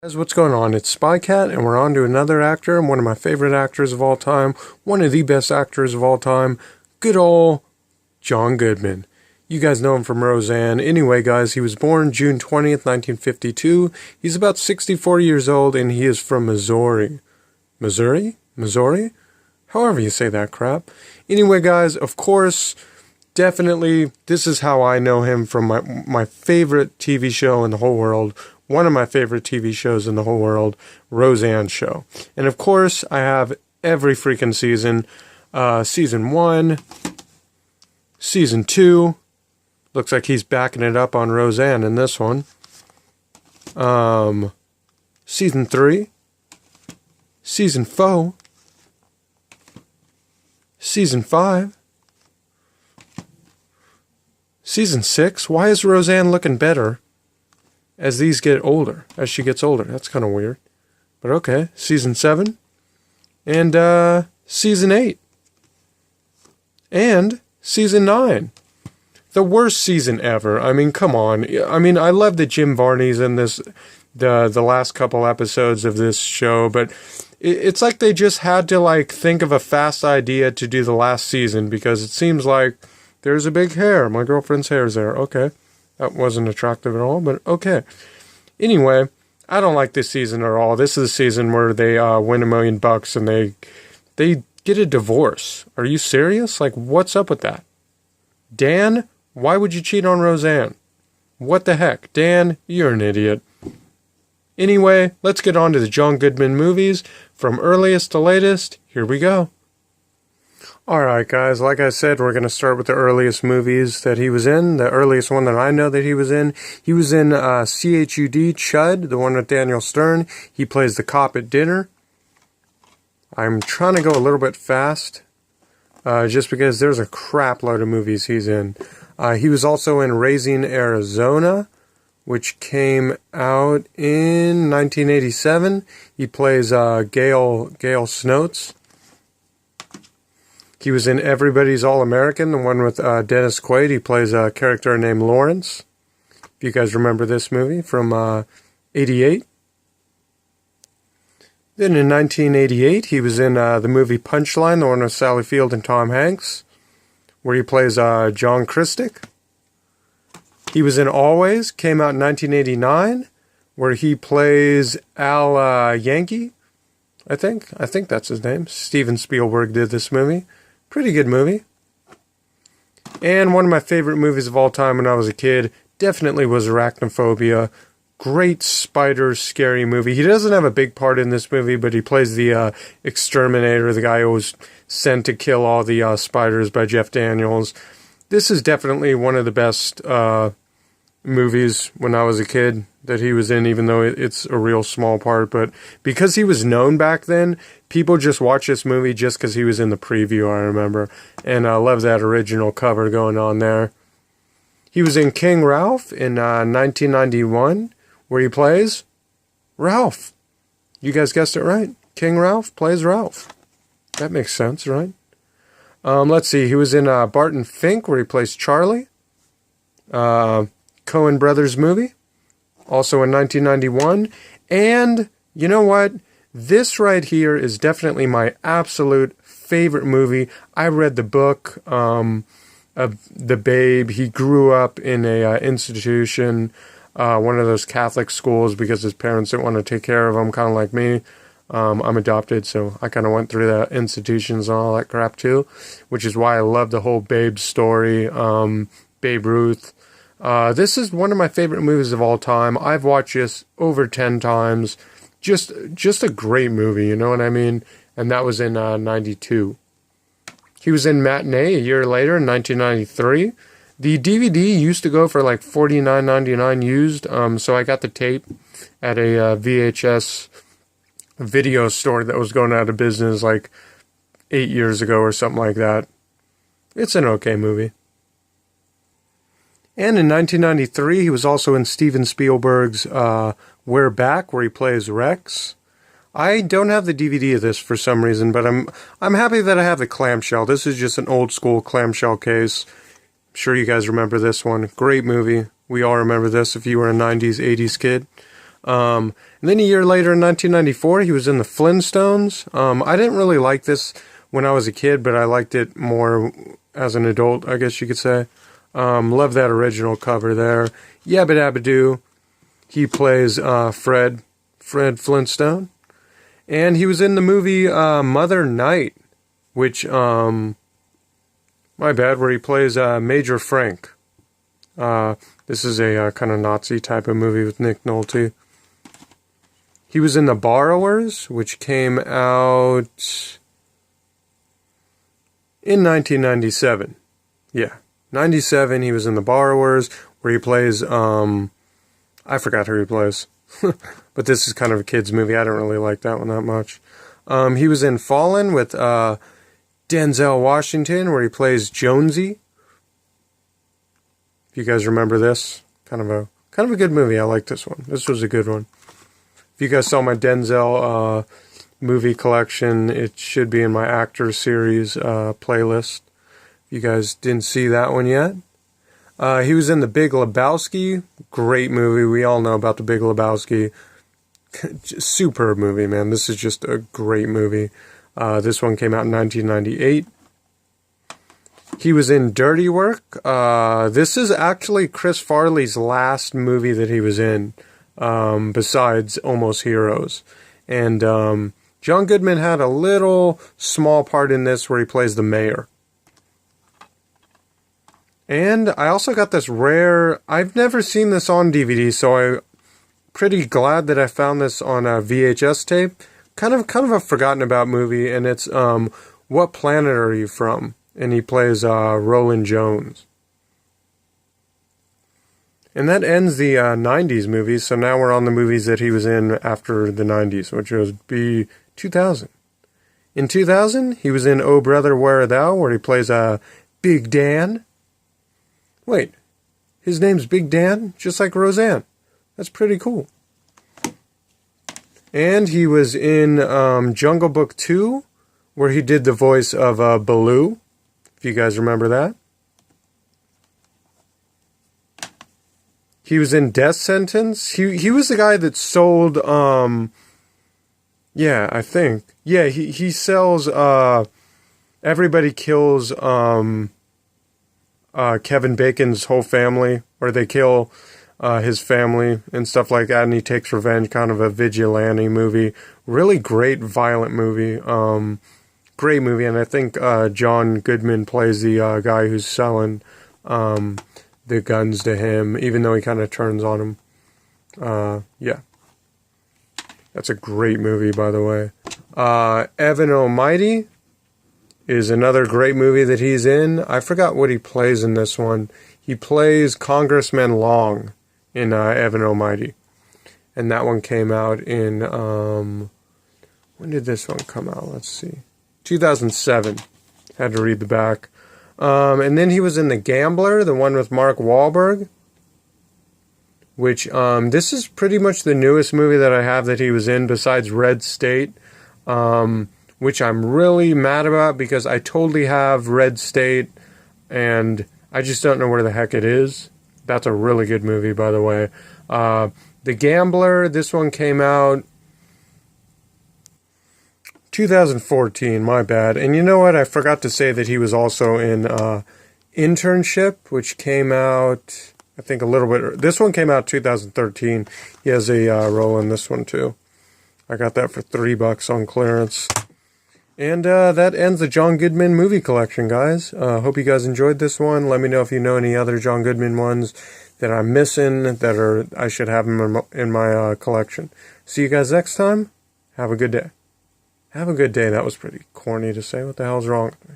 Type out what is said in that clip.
Guys, what's going on? It's SpyCat, and we're on to another actor, and one of my favorite actors of all time, one of the best actors of all time, good old John Goodman. You guys know him from Roseanne. Anyway, guys, he was born June 20th, 1952. He's about 64 years old, and he is from Missouri. Missouri? However you say that crap. Anyway, guys, of course, definitely, this is how I know him from my favorite TV show in the whole world. One of my favorite TV shows in the whole world, Roseanne show. And of course, I have every freaking season. Season 1, Season 2. Looks like he's backing it up on Roseanne in this one. Season 3. Season 4. Season 5. Season 6. Why is Roseanne looking better as these get older, as she gets older? That's kind of weird. But okay. Season 7. And Season 8. And Season 9. The worst season ever. I mean, come on. I mean, I love that Jim Varney's in this, the last couple episodes of this show, but it's like they just had to, like, think of a fast idea to do the last season, because it seems like there's a big hair. My girlfriend's hair's there. Okay. That wasn't attractive at all, but okay. Anyway, I don't like this season at all. This is the season where they win $1 million and they get a divorce. Are you serious? Like, what's up with that? Dan, why would you cheat on Roseanne? What the heck? Dan, you're an idiot. Anyway, let's get on to the John Goodman movies. From earliest to latest, here we go. Alright guys, like I said, we're going to start with the earliest movies that he was in. The earliest one that I know that he was in CHUD, Chud, the one with Daniel Stern. He plays the cop at dinner. I'm trying to go a little bit fast, just because there's a crap load of movies he's in. He was also in Raising Arizona, which came out in 1987. He plays Gail Snotes. He was in Everybody's All-American, the one with Dennis Quaid. He plays a character named Lawrence. If you guys remember this movie from 88. Then in 1988, he was in the movie Punchline, the one with Sally Field and Tom Hanks, where he plays John Christic. He was in Always, came out in 1989, where he plays Al Yankee, I think. I think that's his name. Steven Spielberg did this movie. Pretty good movie. And one of my favorite movies of all time when I was a kid definitely was Arachnophobia. Great spider, scary movie. He doesn't have a big part in this movie, but he plays the exterminator, the guy who was sent to kill all the spiders by Jeff Daniels. This is definitely one of the best movies when I was a kid that he was in, even though it's a real small part. But because he was known back then, people just watched this movie just because he was in the preview, I remember. And I love that original cover going on there. He was in King Ralph in 1991, where he plays Ralph. You guys guessed it right. King Ralph plays Ralph. That makes sense, right? Let's see. He was in Barton Fink, where he plays Charlie. Coen Brothers movie, also in 1991. And you know what? This right here is definitely my absolute favorite movie. I read the book of The Babe. He grew up in a institution, one of those Catholic schools, because his parents didn't want to take care of him, kind of like me. I'm adopted, so I kind of went through the institutions and all that crap too, which is why I love the whole Babe story, Babe Ruth. This is one of my favorite movies of all time. I've watched this over 10 times. Just a great movie, you know what I mean? And that was in 92. He was in Matinee a year later in 1993. The DVD used to go for like $49.99 used, so I got the tape at a VHS video store that was going out of business like 8 years ago or something like that. It's an okay movie. And in 1993, he was also in Steven Spielberg's We're Back, where he plays Rex. I don't have the DVD of this for some reason, but I'm happy that I have the clamshell. This is just an old school clamshell case. I'm sure you guys remember this one. Great movie. We all remember this if you were a 90s, 80s kid. And then a year later, in 1994, he was in the Flintstones. I didn't really like this when I was a kid, but I liked it more as an adult, I guess you could say. Love that original cover there. Yabba Dabba Doo. He plays Fred Flintstone. And he was in the movie Mother Night, which, my bad, where he plays Major Frank. This is a kind of Nazi type of movie with Nick Nolte. He was in The Borrowers, which came out in 1997. Yeah, 97, he was in The Borrowers, where he plays, I forgot who he plays. But this is kind of a kid's movie. I don't really like that one that much. He was in Fallen with Denzel Washington, where he plays Jonesy. If you guys remember this, kind of a good movie. I like this one. This was a good one. If you guys saw my Denzel movie collection, it should be in my actor series playlist. If you guys didn't see that one yet. He was in The Big Lebowski. Great movie. We all know about The Big Lebowski. Superb movie, man. This is just a great movie. This one came out in 1998. He was in Dirty Work. This is actually Chris Farley's last movie that he was in, besides Almost Heroes. And John Goodman had a little small part in this where he plays the mayor. And I also got this rare, I've never seen this on DVD, so I'm pretty glad that I found this on a VHS tape. Kind of a forgotten about movie, and it's What Planet Are You From? And he plays Roland Jones. And that ends the 90s movies, so now we're on the movies that he was in after the 90s, which would be 2000. In 2000, he was in Oh Brother, Where Art Thou, where he plays Big Dan. Wait, his name's Big Dan, just like Roseanne. That's pretty cool. And he was in Jungle Book 2, where he did the voice of Baloo, if you guys remember that. He was in Death Sentence. He was the guy that sold, yeah, I think. Yeah, he sells, Everybody Kills, Kevin Bacon's whole family, or they kill his family and stuff like that, and he takes revenge, kind of a vigilante movie. Really great, violent movie. Great movie, and I think John Goodman plays the guy who's selling the guns to him, even though he kind of turns on him. Yeah. That's a great movie, by the way. Evan Almighty is another great movie that he's in. I forgot what he plays in this one. He plays Congressman Long in Evan Almighty. And that one came out in, when did this one come out? Let's see. 2007. Had to read the back. And then he was in The Gambler, the one with Mark Wahlberg. Which, this is pretty much the newest movie that I have that he was in besides Red State. Which I'm really mad about because I totally have Red State and I just don't know where the heck it is. That's a really good movie, by the way. The Gambler, this one came out 2014, my bad. And you know what? I forgot to say that he was also in Internship, which came out, I think, a little bit. This one came out 2013. He has a role in this one, too. I got that for $3 on clearance. And that ends the John Goodman movie collection, guys. Hope you guys enjoyed this one. Let me know if you know any other John Goodman ones that I'm missing, that I should have them in my collection. See you guys next time. Have a good day. Have a good day. That was pretty corny to say. What the hell's wrong with me?